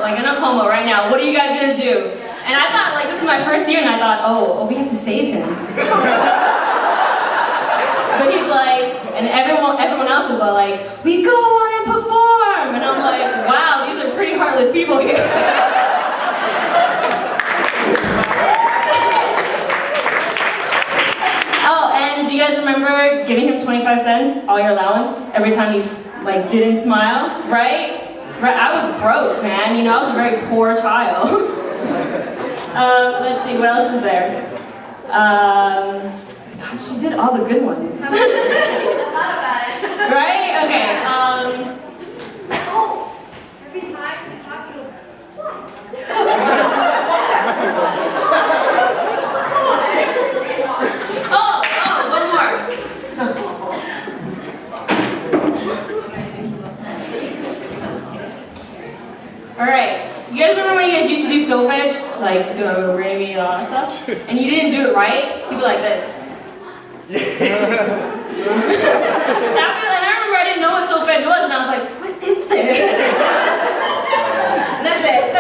like in Oklahoma right now. What are you guys gonna do? And I thought, like, this is my first year, and I thought, oh, we have to save him. But he's like, and everyone else was all like, we go on and perform. And I'm like, wow, these are pretty heartless people here. Oh, and do you guys remember giving him 25 cents, all your allowance, every time he like didn't smile, right? I was broke, man. You know, I was a very poor child. Let's see, what else is there? Gosh, she did all the good ones. Right? Okay. Every time he talks, he goes, one more. All right. You guys remember when you guys used to do soul fetch? Like, do a little gravy and all that stuff? And you didn't do it right? You'd be like this. And I remember I didn't know what soul fetch was, and I was like, what is this? That's it.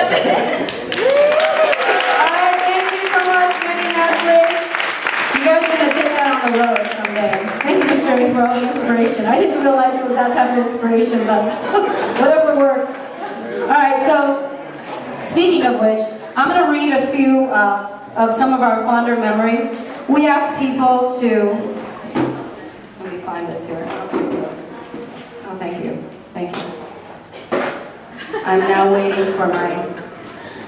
Alright, thank you so much, Minnie and Ashley. You guys are going to take that on the road someday. Thank you, Mr. A, for all the inspiration. I didn't realize it was that type of inspiration, but whatever works. Alright, so speaking of which, I'm going to read a few of some of our fonder memories. We asked people to, let me find this here. Oh, thank you. I'm now waiting for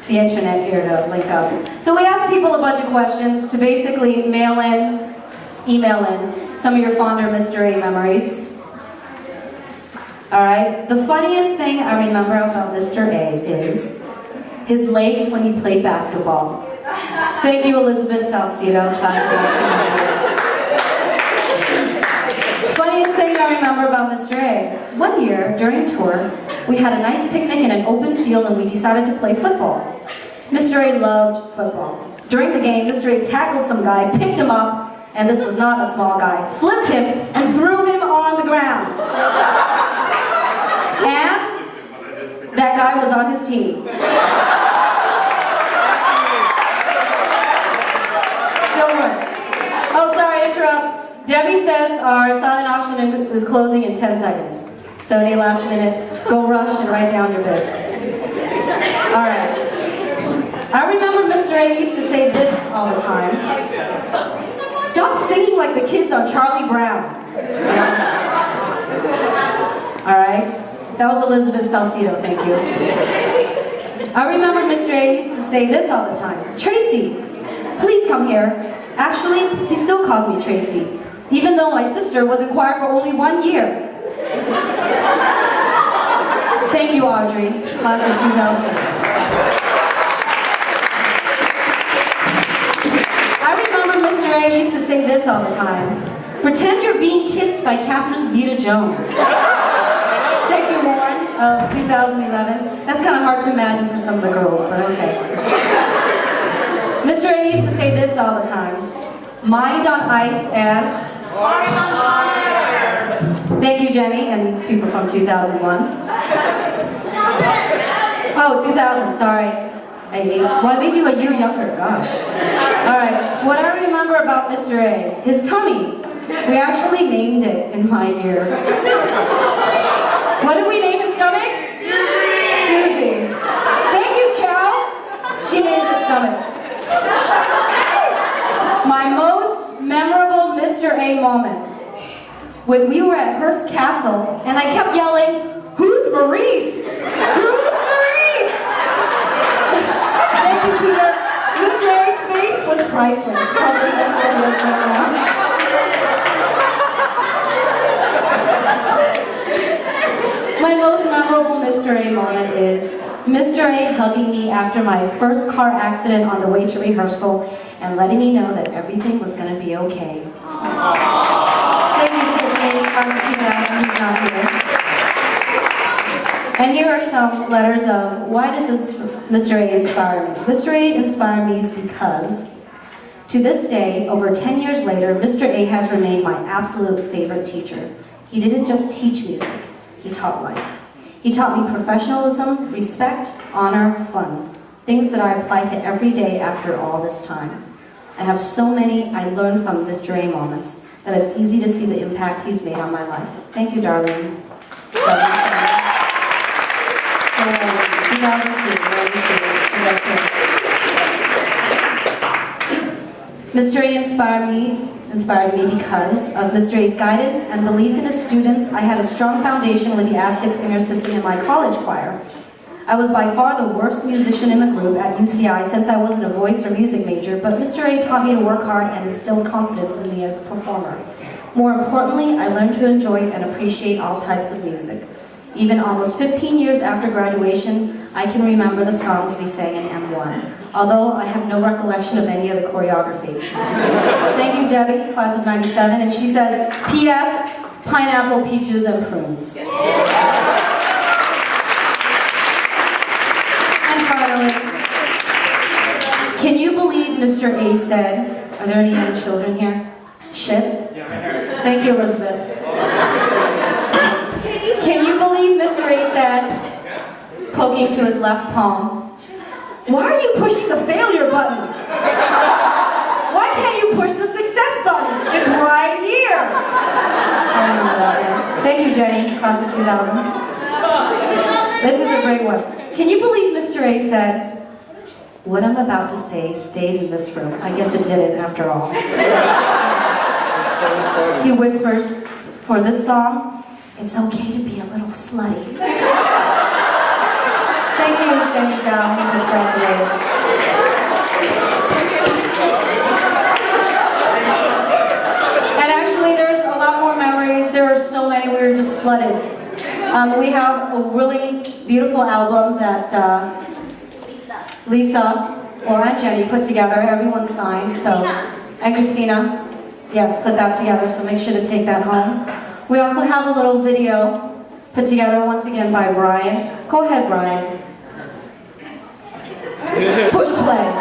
the internet here to link up. So we asked people a bunch of questions to basically email in some of your fonder Mr. A memories. Alright, the funniest thing I remember about Mr. A is his legs when he played basketball. Thank you, Elizabeth Salcido, class of 1990. Funniest thing I remember about Mr. A. One year, during a tour, we had a nice picnic in an open field and we decided to play football. Mr. A loved football. During the game, Mr. A tackled some guy, picked him up, and this was not a small guy, flipped him and threw him on the ground. And that guy was on his team. Still works. Oh, sorry, interrupt. Debbie says our silent auction is closing in 10 seconds. So any last minute, go rush and write down your bids. All right. I remember Mr. A used to say this all the time. Stop singing like the kids on Charlie Brown. All right. That was Elizabeth Salcido, thank you. I remember Mr. A used to say this all the time. Tracy, please come here. Actually, he still calls me Tracy, even though my sister was in choir for only 1 year. Thank you, Audrey, class of 2008. I remember Mr. A used to say this all the time. Pretend you're being kissed by Catherine Zeta-Jones. Thank you, Warren, of 2011. That's kind of hard to imagine for some of the girls, but okay. Mr. A used to say this all the time. Mind on ice and... Heart on fire! Thank you, Jenny, and people from 2001. Oh, 2000, sorry. Well, I made you a year younger, gosh. All right, what I remember about Mr. A, his tummy. We actually named it in my year. What did we name his stomach? Susie. Thank you, Chow. She named his stomach. My most memorable Mr. A moment. When we were at Hearst Castle, and I kept yelling, "Who's Maurice? Who's Maurice?" Thank you, Peter. Mr. A's face was priceless. Probably Mr. A is right now. My most memorable Mr. A moment is Mr. A hugging me after my first car accident on the way to rehearsal and letting me know that everything was going to be okay. Thank you, Tiffany, who's not here. And here are some letters of why does Mr. A inspire me? Mr. A inspired me because to this day, over 10 years later, Mr. A has remained my absolute favorite teacher. He didn't just teach music, he taught life. He taught me professionalism, respect, honor, fun. Things that I apply to every day after all this time. I have so many I learned from Mr. A moments that it's easy to see the impact he's made on my life. Thank you, darling. 2002, Mr. A inspires me because of Mr. A's guidance and belief in his students. I had a strong foundation with the Aztec Singers to sing in my college choir. I was by far the worst musician in the group at UCI since I wasn't a voice or music major, but Mr. A taught me to work hard and instilled confidence in me as a performer. More importantly, I learned to enjoy and appreciate all types of music. Even almost 15 years after graduation, I can remember the songs we sang in M1, although I have no recollection of any of the choreography. Thank you, Debbie, class of 97, and she says, P.S., pineapple, peaches, and prunes. And finally, can you believe Mr. A said, are there any young children here? Shit? Thank you, Elizabeth. Can you believe Mr. A said, poking to his left palm, why are you pushing the failure button? Why can't you push the success button? It's right here. I remember that, yeah. Thank you, Jenny, class of 2000. This is a great one. Can you believe Mr. A said, what I'm about to say stays in this room? I guess it didn't after all. He whispers, for this song, it's okay to be a little slutty. Thank you, Jenny Dow, who just graduated. And actually, there's a lot more memories. There were so many, we were just flooded. We have a really beautiful album that Lisa, Laura, and Jenny put together. Everyone signed, so, and Christina, yes, put that together, so make sure to take that home. We also have a little video put together once again by Brian. Go ahead, Brian. Push play.